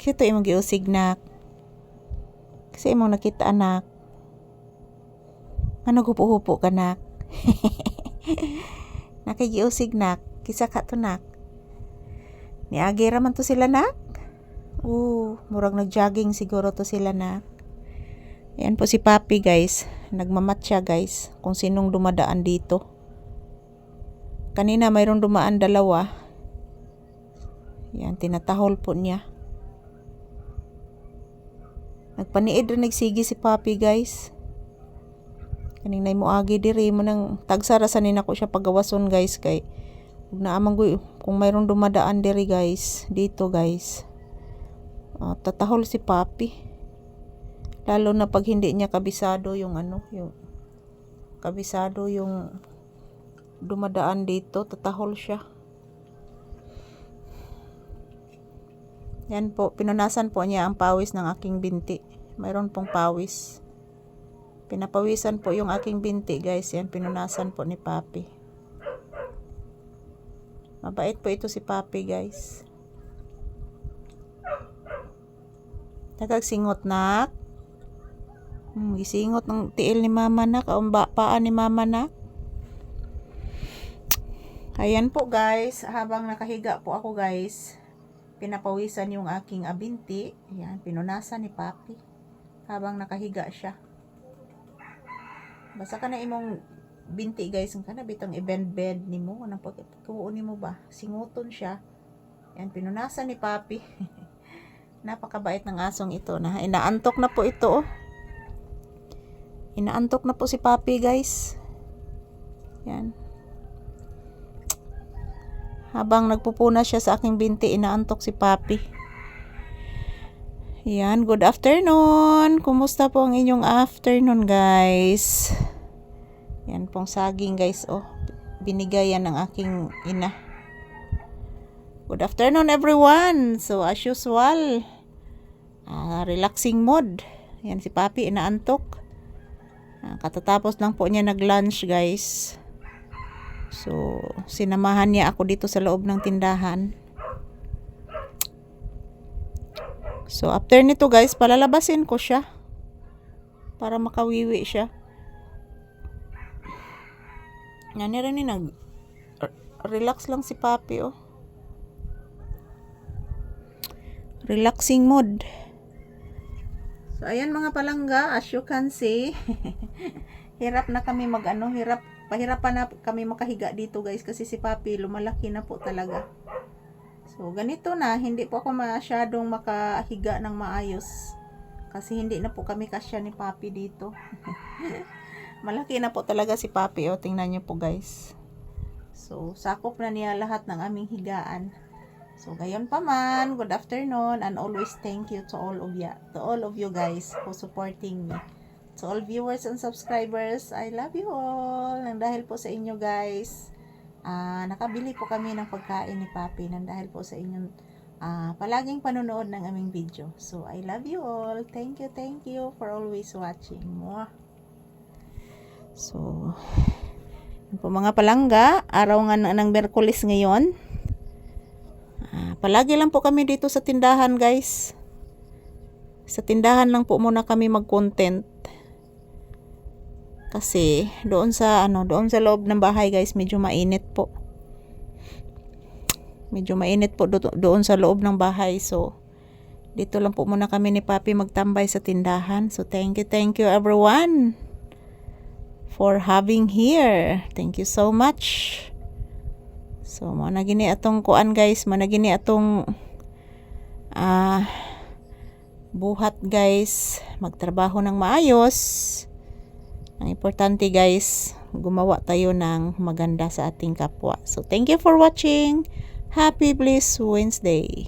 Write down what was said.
Kasi ito imong giusig nak. Kasi imong nakita anak. Ano hupo-hupo ka nak? Nakigiusig nak. Kisa ka to nak. Niagi raman to sila nak. Murag nag-jogging siguro to sila nak. Yan po si Papi guys. Nagmamatcha guys. Kung sinong dumadaan dito. Kanina mayroong dumaan dalawa. Yan, tinatahol po niya. Nagpaniid rin nagsigi si Papi guys. Kaning nay moagi diri mo nang tagsara sanin ako siya pagawason guys kay ug naamang kung mayroong dumadaan diri guys dito guys. Tatahol si Papi. Lalo na pag hindi niya kabisado yung yung kabisado yung dumadaan dito, tatahol siya. Yan po, pinunasan po niya ang pawis ng aking binti. Mayroon pong pawis. Pinapawisan po yung aking binti guys. Yan, pinunasan po ni Papi. Mabait po ito si Papi guys. Nagagsingot nak. Gisingot ng tiil ni mama nak. Paan ni mama nak. Ayan po guys. Habang nakahiga po ako guys. Pinapawisan yung aking binti. Ayan, pinunasan ni Papi. Habang nakahiga siya. Basta ka na imong binti guys, ka na bitang i-bend ni mo, anong pagkuuni mo ba? Singuton siya. Yan, pinunasan ni Papi. Napakabait ng asong ito na. Inaantok na po ito. Inaantok na po si Papi guys. Yan. Habang nagpupuna siya sa aking binti, inaantok si Papi. Yan, good afternoon. Kumusta po ang inyong afternoon, guys? Yan pong saging, guys. Binigay yan ng aking ina. Good afternoon, everyone. So, as usual, relaxing mode. Yan si Papi, inaantok. Katatapos lang po niya nag-lunch, guys. So, sinamahan niya ako dito sa loob ng tindahan. So, after nito guys, palalabasin ko siya. Para makawiwi siya. Yan rin relax lang si Papi Relaxing mood. So, ayan mga palangga, as you can see. Hirap na kami pahirapan na kami makahiga dito guys kasi si Papi lumalaki na po talaga. So, ganito na, hindi po ako masyadong makahiga ng maayos. Kasi hindi na po kami kasya ni Papi dito. Malaki na po talaga si Papi, tingnan niyo po guys. So, sakop na niya lahat ng aming higaan. So, gayon pa man, good afternoon, and always thank you to all of you guys for supporting me. To all viewers and subscribers, I love you all. Nang dahil po sa inyo guys, nakabili po kami ng pagkain ni Papi nang dahil po sa inyong palaging panonood ng aming video. So, I love you all. Thank you for always watching. So, po mga palangga, araw nga ng Miyerkules ngayon. Palagi lang po kami dito sa tindahan guys. Sa tindahan lang po muna kami mag-content. Kasi doon sa loob ng bahay guys, medyo mainit po. Medyo mainit po doon sa loob ng bahay. So dito lang po muna kami ni Papi magtambay sa tindahan. So thank you everyone for having here. Thank you so much. So managini atong kuan guys, managini atong buhat guys, magtrabaho ng maayos. Ang importante guys, gumawa tayo ng maganda sa ating kapwa. So, thank you for watching. Happy Bliss Wednesday.